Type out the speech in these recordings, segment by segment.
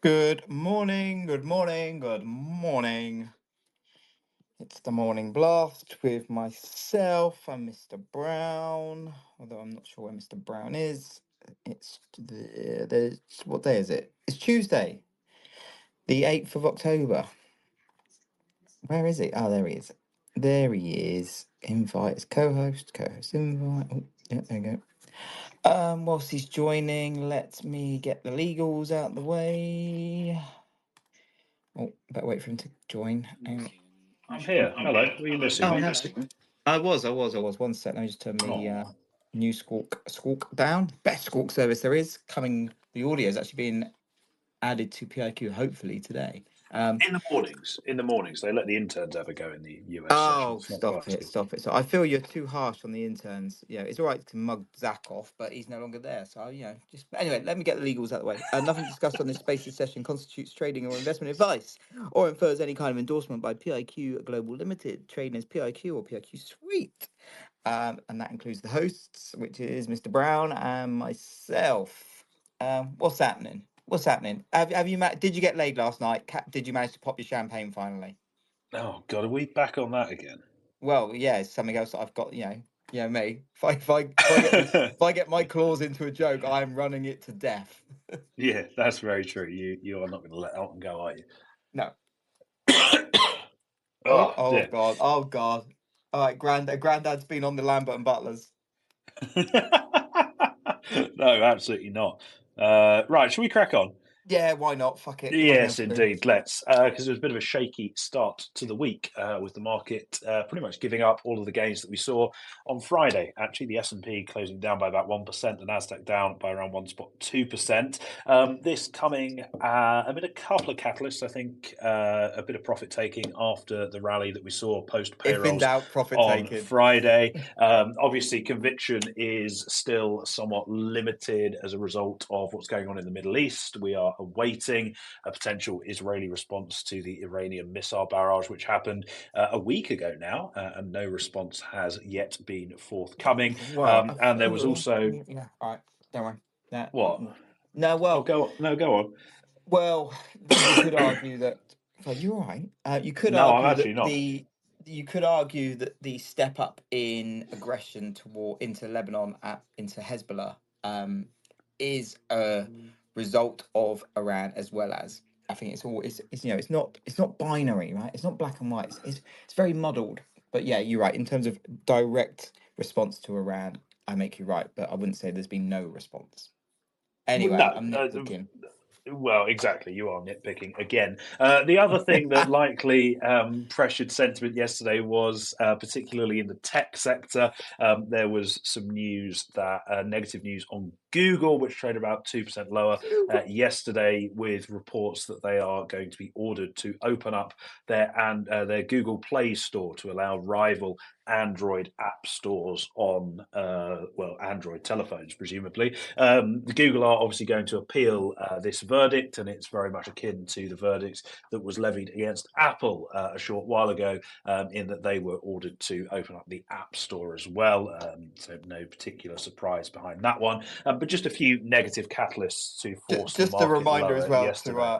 Good morning, good morning, good morning. It's the morning blast with myself and Mr. Brown, although I'm not sure where Mr. Brown is. What day is it? It's Tuesday, the 8th of October. Where is he? Oh, there he is. There he is. Invite as co-host invite. Oh, yeah, there you go. Whilst he's joining, let me get the legals out the way. Oh, better wait for him to join. Hang on. I'm here. Hello. Were you missing Oh, me? that's I was. 1 sec. Let me just turn the new squawk down. Best squawk service there is. Coming, the audio is actually being added to PIQ hopefully today. In the mornings, they let the interns have a go in the US Oh, sessions. Not stop quite it, good. stop it. So I feel you're too harsh on the interns. Yeah, it's all right to mug Zach off, but he's no longer there. So, just anyway, let me get the legals out of the way. Nothing discussed on this spaces session constitutes trading or investment advice or infers any kind of endorsement by PIQ Global Limited, trading as PIQ or PIQ Suite. And that includes the hosts, which is Mr. Brown and myself. What's happening? What's happening? Did you get laid last night? Did you manage to pop your champagne finally? Oh God, are we back on that again? Well, yeah, it's something else that I've got. Me. If I get my claws into a joke, I'm running it to death. Yeah, that's very true. You are not going to let Elton go, are you? No. Oh, Oh oh dear. God, oh God. All right, Granddad's been on the Lambert and Butlers. No, absolutely not. Right, shall we crack on? Yeah, why not? Fuck it. Good on you. Yes, indeed. Let's, because it was a bit of a shaky start to the week with the market pretty much giving up all of the gains that we saw on Friday. Actually, the S&P closing down by about 1%, the Nasdaq down by around 1.2%. This coming amid a couple of catalysts, I think, a bit of profit taking after the rally that we saw post If in payrolls doubt, profit on taking. Friday. Obviously, conviction is still somewhat limited as a result of what's going on in the Middle East. We are awaiting a potential Israeli response to the Iranian missile barrage, which happened a week ago now, and no response has yet been forthcoming. Well, And there was also yeah. All right, don't worry. That what? no, Oh, well, go no, go on. well, you could argue that. Are you all right? No, I'm actually not. You could argue that the step up in aggression toward into Lebanon into Hezbollah is a result of Iran as well as. I think it's not binary, right? It's not black and white. It's very muddled. But yeah, you're right. In terms of direct response to Iran, I make you right, but I wouldn't say there's been no response. Well, Anyway, no, I'm nitpicking. well, exactly. You are nitpicking again. The other thing that likely pressured sentiment yesterday was particularly in the tech sector. There was some news that negative news on Google, which traded about 2% lower yesterday, with reports that they are going to be ordered to open up their Google Play Store to allow rival Android app stores on Android telephones, presumably. The Google are obviously going to appeal this verdict, and it's very much akin to the verdict that was levied against Apple a short while ago, in that they were ordered to open up the App Store as well. So no particular surprise behind that one, but just a few negative catalysts to force the Just a market reminder as lower well yesterday.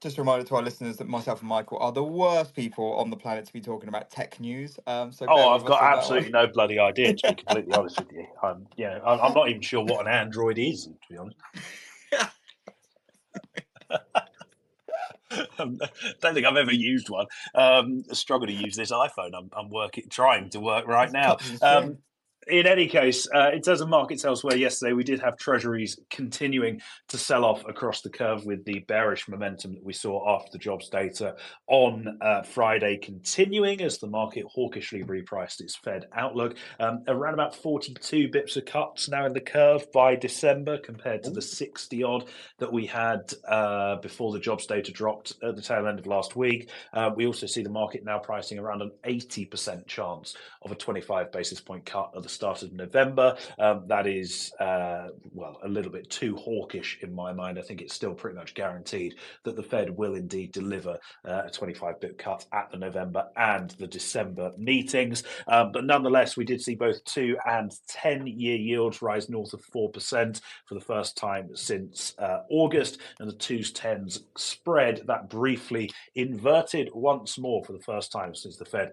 just a reminder to our listeners that myself and Michael are the worst people on the planet to be talking about tech news. So Oh, bear I've with us got on that absolutely one. no bloody idea, to be completely honest with you. I'm not even sure what an Android is, to be honest. I don't think I've ever used one. I struggle to use this iPhone. I'm trying to work right now. Touching string. In any case, in terms of markets elsewhere yesterday, we did have treasuries continuing to sell off across the curve, with the bearish momentum that we saw after the jobs data on Friday continuing as the market hawkishly repriced its Fed outlook. Around about 42 bips of cuts now in the curve by December, compared to the 60 odd that we had before the jobs data dropped at the tail end of last week. We also see the market now pricing around an 80% chance of a 25 basis point cut at the start of November. That is, well, a little bit too hawkish in my mind. I think it's still pretty much guaranteed that the Fed will indeed deliver a 25 bip cut at the November and the December meetings. But nonetheless, we did see both 2 and 10-year yields rise north of 4% for the first time since August, and the 2s 10s spread that briefly inverted once more for the first time since the Fed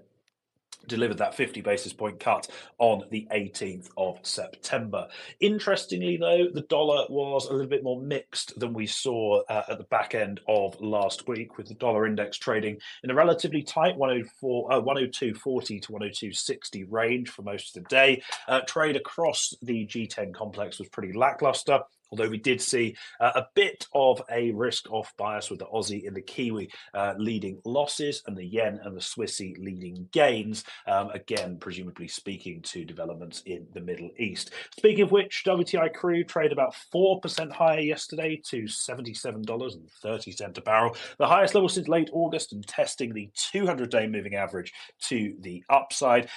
delivered that 50 basis point cut on the 18th of September. Interestingly, though, the dollar was a little bit more mixed than we saw at the back end of last week, with the dollar index trading in a relatively tight 102.40 to 102.60 range for most of the day. Trade across the G10 complex was pretty lackluster, although we did see a bit of a risk-off bias with the Aussie and the Kiwi leading losses, and the yen and the Swissy leading gains, again, presumably speaking to developments in the Middle East. Speaking of which, WTI crude traded about 4% higher yesterday to $77.30 a barrel, the highest level since late August, and testing the 200-day moving average to the upside.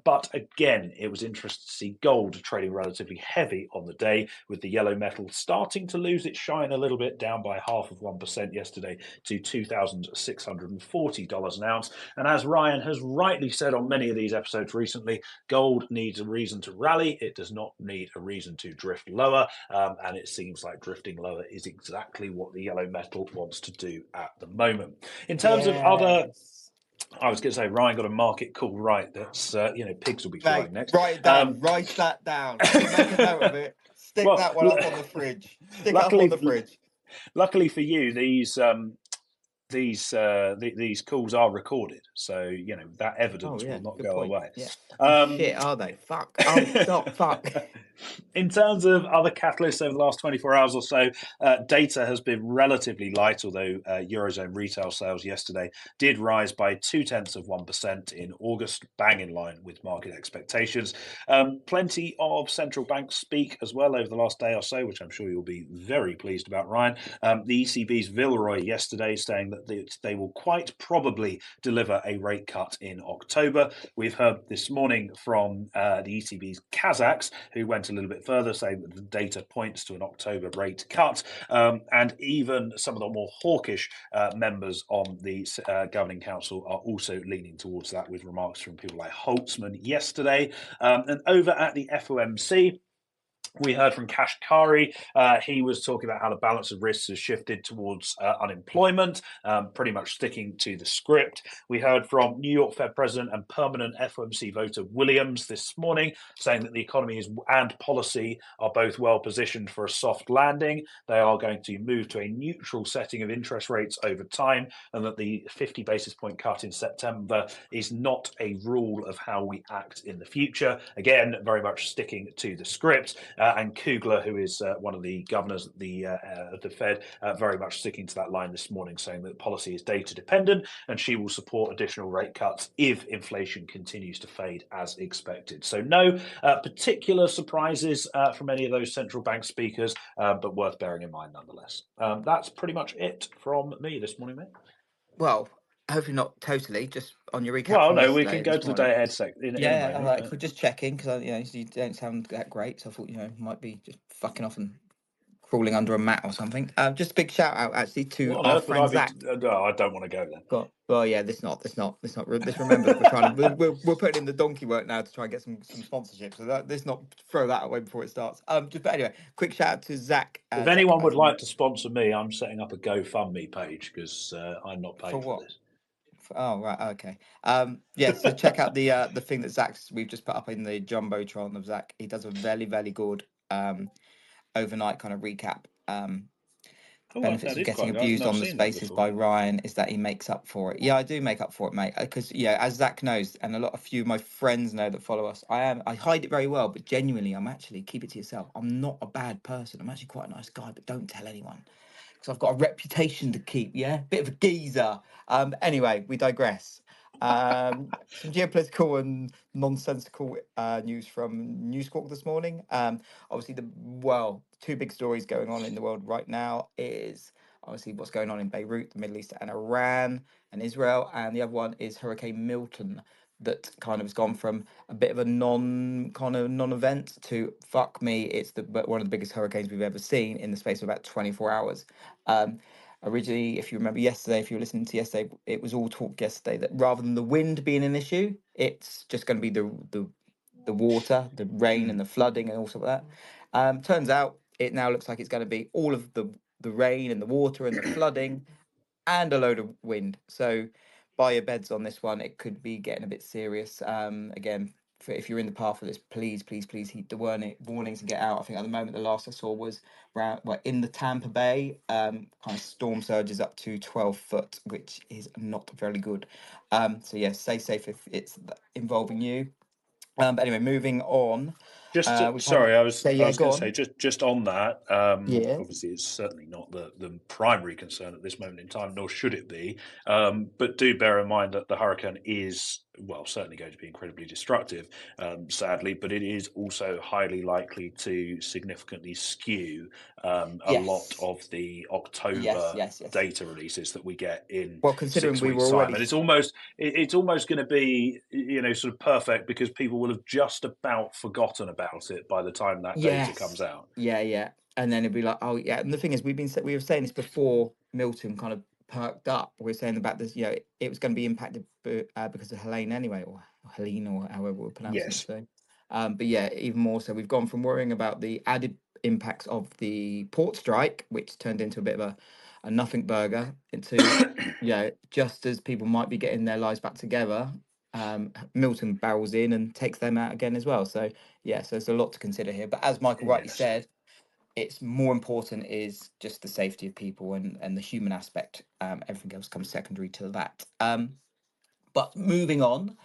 But again, it was interesting to see gold trading relatively heavy on the day, with the yellow metal starting to lose its shine a little bit, down by 0.5% yesterday to $2,640 an ounce. And as Ryan has rightly said on many of these episodes recently, gold needs a reason to rally. It does not need a reason to drift lower. And it seems like drifting lower is exactly what the yellow metal wants to do at the moment. In terms of other, Yes. I was going to say, Ryan got a market call right. That's, pigs will be Mate, flying next. write it down. Write that down. Make a note of it. Stick Well, that one up on the fridge. Stick it up on luckily, the fridge. luckily for you, these calls are recorded, so that Oh evidence will yeah, not good go point. away. Yeah. Oh Um, shit, are they? Fuck. Oh stop. Fuck. In terms of other catalysts over the last 24 hours or so, data has been relatively light, although Eurozone retail sales yesterday did rise by 0.2% in August, bang in line with market expectations. Plenty of central banks speak as well over the last day or so, which I'm sure you'll be very pleased about, Ryan. The ECB's Villeroy yesterday saying that they will quite probably deliver a rate cut in October. We've heard this morning from the ECB's Kazakhs, who went a little bit further, saying that the data points to an October rate cut. And even some of the more hawkish members on the governing council are also leaning towards that, with remarks from people like Holtzman yesterday. And over at the FOMC, we heard from Kashkari. He was talking about how the balance of risks has shifted towards unemployment, pretty much sticking to the script. We heard from New York Fed President and permanent FOMC voter Williams this morning, saying that the economy and policy are both well positioned for a soft landing. They are going to move to a neutral setting of interest rates over time, and that the 50 basis point cut in September is not a rule of how we act in the future. Again, very much sticking to the script. And Kugler, who is one of the governors of the Fed, very much sticking to that line this morning, saying that policy is data dependent and she will support additional rate cuts if inflation continues to fade as expected. So no particular surprises from any of those central bank speakers, but worth bearing in mind nonetheless. That's pretty much it from me this morning, mate. Well, hopefully not totally. Just on your recap Well, from no, we yesterday can and go this to the day morning. ahead in a Yeah, all moment. right. Just checking because you don't sound that great. So I thought might be just fucking off and crawling under a mat or something. Just a big shout out actually to What on our earth would I friend be? Zach. No, I don't want to go there. Got well, yeah. This remember that we're trying to we're putting in the donkey work now to try and get some sponsorship. So let's not throw that away before it starts. But anyway, quick shout out to Zach. If Zach anyone would like to sponsor me, I'm setting up a GoFundMe page because I'm not for paid for what? this. Oh right, okay. Yeah. So check out the thing that we've just put up in the jumbotron of Zach. He does a very very good overnight kind of recap. Oh, Benefits that of is getting quite good. abused I've on the seen that spaces before. by Ryan is that he makes up for it. Yeah, I do make up for it, mate. Because as Zach knows, and a few of my friends know that follow us, I hide it very well, but genuinely, I'm actually keep it to yourself. I'm not a bad person. I'm actually quite a nice guy, but don't tell anyone because I've got a reputation to keep. Yeah, bit of a geezer. Anyway, we digress. Some geopolitical and nonsensical news from News Corp this morning. Obviously, two big stories going on in the world right now is obviously what's going on in Beirut, the Middle East, and Iran and Israel, and the other one is Hurricane Milton that kind of has gone from a bit of a non-event to fuck me, it's one of the biggest hurricanes we've ever seen in the space of about 24 hours. Um, Originally, if you remember yesterday, if you were listening to yesterday, it was all talk yesterday that rather than the wind being an issue, it's just going to be the water, the rain, and Mm. the flooding, and also that. Turns out it now looks like it's going to be all of the rain and the water and the flooding and a load of wind. So buy your beds on this one. It could be getting a bit serious. Again, if you're in the path of this, please heed the warnings and get out. I think at the moment the last I saw was around in the Tampa Bay. Kind of storm surges up to 12 foot, which is not very good. So yeah, stay safe if it's involving you. But anyway, moving on. Just We've had sorry, say I yeah, was going go to say on. just on that. Yeah. Obviously, it's certainly not the primary concern at this moment in time, nor should it be. But do bear in mind that the hurricane is certainly going to be incredibly destructive, sadly, but it is also highly likely to significantly skew a lot Yes. of the Yes. October Yes. Yes. data releases that we get in Well, considering six we were weeks' time, already and it's almost going to be sort of perfect because people will have just about forgotten about it by the time that data comes yes, out. yeah, yeah, and then it'd be like, oh yeah. And the thing is, we were saying this before Milton kind of perked up. We were saying about this, it was going to be impacted because of Helene anyway, or Helene, or however we're pronouncing it Yes, today. But yeah, even more so, we've gone from worrying about the added impacts of the port strike, which turned into a bit of a nothing burger, into just as people might be getting their lives back together. Milton barrels in and takes them out again as well. So yes, there's a lot to consider here. But as Michael rightly yes. said, it's more important is just the safety of people and the human aspect. Everything else comes secondary to that. But moving on,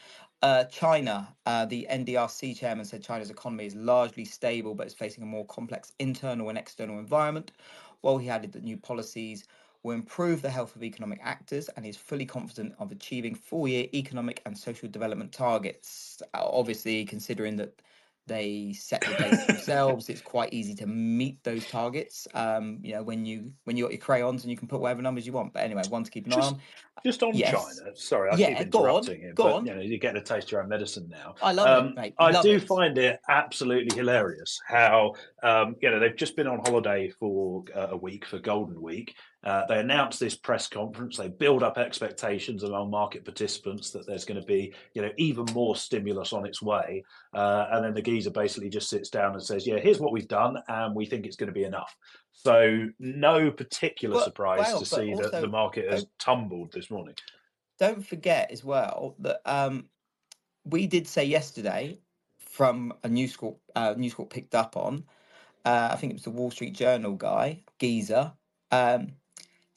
China, the NDRC chairman said China's economy is largely stable, but is facing a more complex internal and external environment. While he added that new policies will improve the health of economic actors, and he is fully confident of achieving full-year economic and social development targets. Obviously, considering that they set the data themselves, it's quite easy to meet those targets. When you got your crayons and you can put whatever numbers you want. But anyway, one to keep an eye Just on. just on Yes. China. Sorry, I keep Yeah, go on. interrupting it, Go but on. you get to taste your own medicine now. I love it, mate. I Love do it. find it absolutely hilarious how they've just been on holiday for a week for Golden Week. They announced this press conference. They build up expectations among market participants that there's going to be even more stimulus on its way, and then the geezer basically just sits down and says, "Yeah, here's what we've done, and we think it's going to be enough." So no particular But surprise well, to but see that the also market has don't tumbled this morning. don't forget as well that we did say yesterday from a news corp picked up on. I think it was the Wall Street Journal guy, Geezer. Um,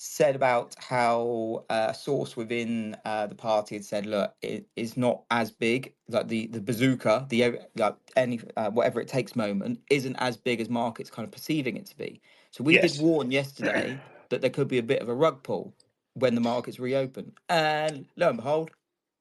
Said about how a source within the party had said, look, it is not as big, like the bazooka, like any whatever it takes moment isn't as big as markets kind of perceiving it to be. So we did Yes. warn yesterday that there could be a bit of a rug pull when the markets reopen, and lo and behold,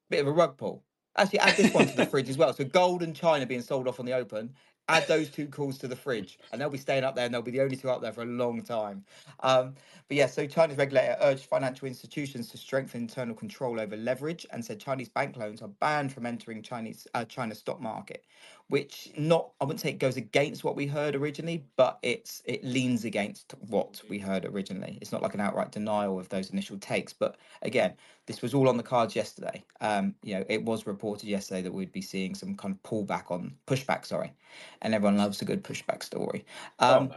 bit of a rug pull. Actually, add this one to the fridge as well. So gold and China being sold off on the open. Add those two calls to the fridge, and they'll be staying up there, and they'll be the only two up there for a long time. But yeah, so China's regulator urged financial institutions to strengthen internal control over leverage, and said Chinese bank loans are banned from entering China's stock market, which not I wouldn't say it goes against what we heard originally, but it leans against what we heard originally. It's not like an outright denial of those initial takes, but again, this was all on the cards yesterday. It was reported yesterday that we'd be seeing some kind of pushback, sorry, and everyone loves a good pushback story. Oh Um, no.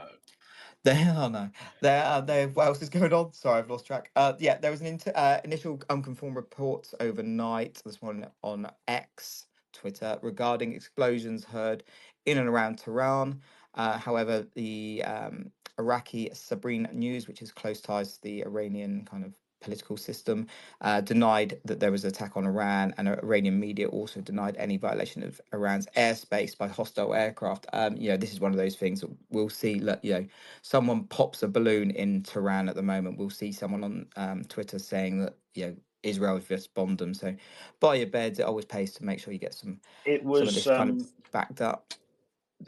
there, oh no, what else is going on? Sorry, I've lost track. Yeah, there was an initial unconformed report overnight this morning on X, Twitter, regarding explosions heard in and around Tehran. However, the Iraqi Sabrina News, which has close ties to the Iranian kind of political system, denied that there was an attack on Iran, and Iranian media also denied any violation of Iran's airspace by hostile aircraft. This is one of those things that we'll see. Someone pops a balloon in Tehran at the moment. We'll see someone on Twitter saying that Israel has just bombed them. So buy your beds. It always pays to make sure you get It some of was this kind of backed up.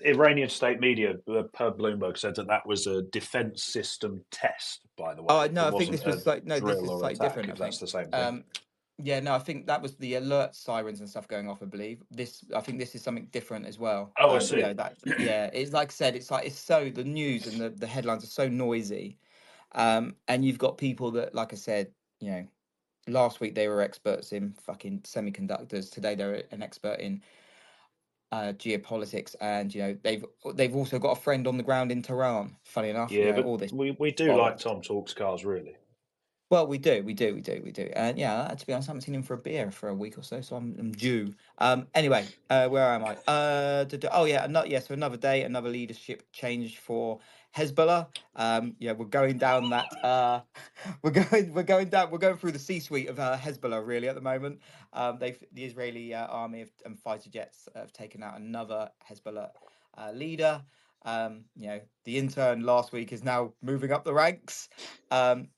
Iranian state media, per Bloomberg, said that was a defense system test, by the Oh way. It no, I think wasn't this a was like no, this drill is or slightly attack, different. I if that's think. the same thing. Um, Yeah, no, I think that was the alert sirens and stuff going off. I believe I think this is something different as well. Oh, I You see. know that. Yeah, it's like I said. It's like it's so the news and the headlines are so noisy. And you've got people that, like I said, you know, last week they were experts in fucking semiconductors. Today they're an expert in geopolitics, and you know they've also got a friend on the ground in Tehran. Funny enough, you Yeah, know but all this we do like bollocks. Tom Talks Cars, really. Well, we do. And yeah, to be honest, I haven't seen him for a beer for a week or so, so I'm due. Anyway, where am I? Oh yeah, so another day, another leadership change for Hezbollah. Yeah, we're going down that. We're going through the C-suite of Hezbollah really at the moment. The Israeli army and fighter jets have taken out another Hezbollah leader. You know, the intern last week is now moving up the ranks.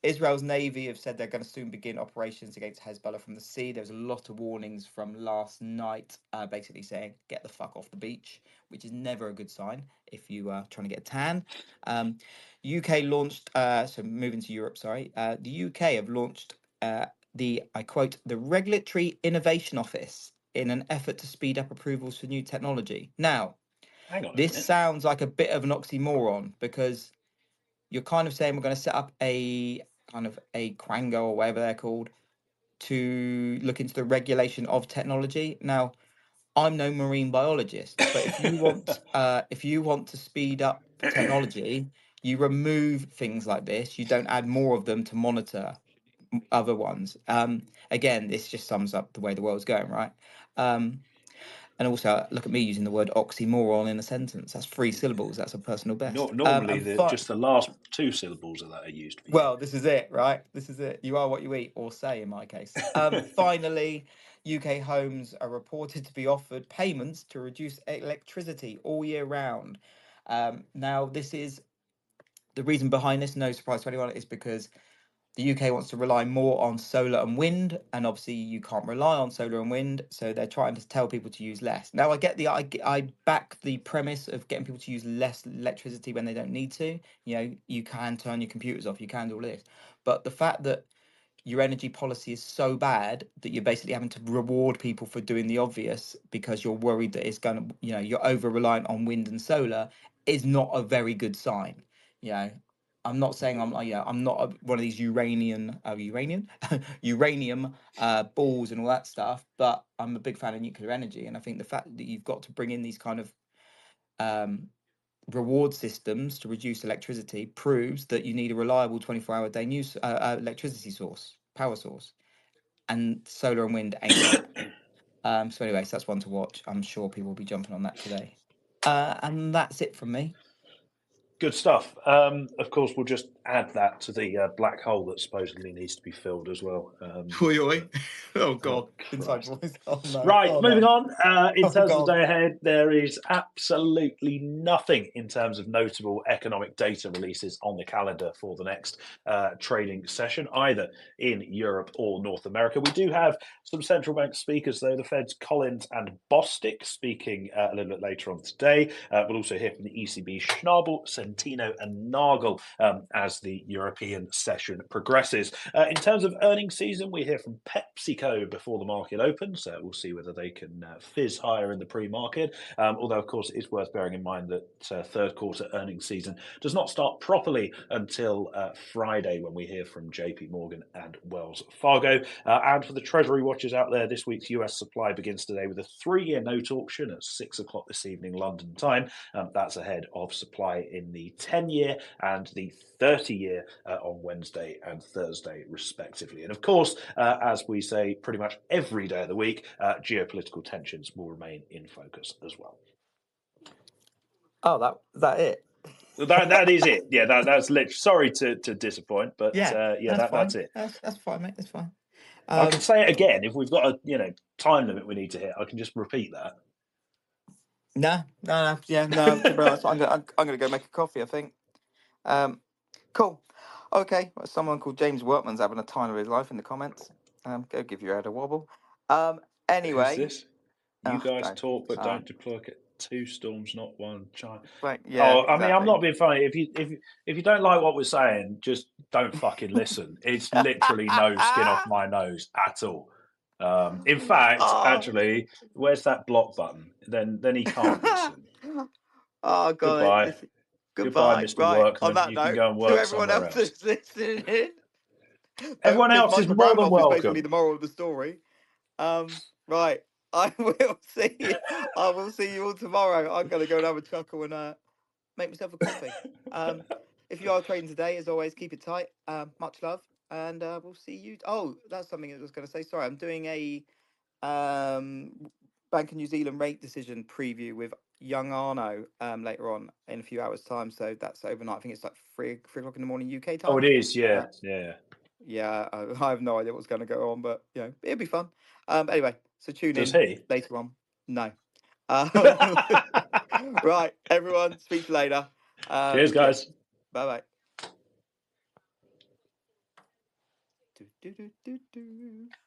Israel's Navy have said they're going to soon begin operations against Hezbollah from the sea. There's a lot of warnings from last night, basically saying get the fuck off the beach, which is never a good sign if you are trying to get a tan. UK launched, so moving to Europe, sorry. The UK have launched I quote, the Regulatory Innovation Office in an effort to speed up approvals for new technology. Now, Hang on a this minute. sounds like a bit of an oxymoron because you're kind of saying we're going to set up a kind of a quango or whatever they're called to look into the regulation of technology. Now, I'm no marine biologist, but if you want to speed up technology, you remove things like this. You don't add more of them to monitor other ones. Again, this just sums up the way the world's going, right? Um, and also, look at me using the word oxymoron in a sentence. That's three syllables. That's a personal best. Normally, And fi- just the last two syllables of that are used for you. Well, this is it, right? This is it. You are what you eat, or say, in my case. Finally, UK homes are reported to be offered payments to reduce electricity all year round. Now, this is the reason behind this. No surprise to anyone, is because the UK wants to rely more on solar and wind, and obviously you can't rely on solar and wind, so they're trying to tell people to use less. Now, I back the premise of getting people to use less electricity when they don't need to. You know, you can turn your computers off, you can do all this, but the fact that your energy policy is so bad that you're basically having to reward people for doing the obvious because you're worried that it's going to, you know, you're over reliant on wind and solar is not a very good sign. You know, I'm not saying I'm not one of these uranium balls and all that stuff, but I'm a big fan of nuclear energy, and I think the fact that you've got to bring in these kind of um, reward systems to reduce electricity proves that you need a reliable 24-hour day news electricity source, power source, and solar and wind ain't that. So anyway, so that's one to watch. I'm sure people will be jumping on that today. And that's it from me. Good stuff. Of course, we'll just add that to the black hole that supposedly needs to be filled as well. Oi, oi. Oh Oh, God, inside Christ. voice. Oh no, Right, oh moving no, on. In oh terms of the God. day ahead, there is absolutely nothing in terms of notable economic data releases on the calendar for the next trading session, either in Europe or North America. We do have some central bank speakers, though. The Fed's Collins and Bostic speaking a little bit later on today. We'll also hear from the ECB Schnabel, Centino, and Nagel as the European session progresses. In terms of earnings season, we hear from PepsiCo before the market opens. So we'll see whether they can fizz higher in the pre-market. Although, of course, it is worth bearing in mind that third quarter earnings season does not start properly until Friday when we hear from JP Morgan and Wells Fargo. And for the Treasury watchers out there, this week's US supply begins today with a 3-year note auction at 6 o'clock this evening, London time. That's ahead of supply in the 10-year and the 30-year on Wednesday and Thursday, respectively. And of course, as we say pretty much every day of the week, geopolitical tensions will remain in focus as well. Oh, that it. That is it. Yeah, that's literally. Sorry to disappoint, but Yeah, yeah, that's that's fine. it. That's fine, mate. That's fine. I can Um, say it again if we've got a time limit we need to hit. I can just repeat that. no, yeah, no. To be honest, I'm gonna go make a coffee. I think. Um, cool. Okay, well, someone called James Workman's having a time of his life in the comments. Go give your head a wobble. Who's Anyway, this? You guys don't. talk but don't deploy. Two storms, not one child. Like, yeah, Oh, I mean, I'm exactly. not being funny. If you don't like what we're saying, just don't fucking listen. It's literally no skin off my nose at all. In fact, Oh. actually, where's that block button? Then he can't listen. Oh god, Goodbye. listen. Goodbye, Goodbye. Mr. Right. On Workman. that You can note, go and to work everyone somewhere else else. that's listening in, don't Everyone think else is Michael more than Randolph is basically welcome. the moral of the story. Right. I will see you. I will see you all tomorrow. I'm gonna go and have a chuckle and make myself a coffee. Um, if you are trading today, as always, keep it tight. Much love, and we'll see you. Oh, that's something I was going to say. Sorry, I'm doing a um, Bank of New Zealand rate decision preview with young Arno later on in a few hours' time. So that's overnight. I think it's like three o'clock in the morning UK Oh, time. it is. Yeah, Uh, yeah. yeah, I have no idea what's going to go on, but it'll be fun. Anyway, so tune Does in he? later on. No. Um, right, everyone. Speak to you later. Cheers, Yeah. guys. Bye bye.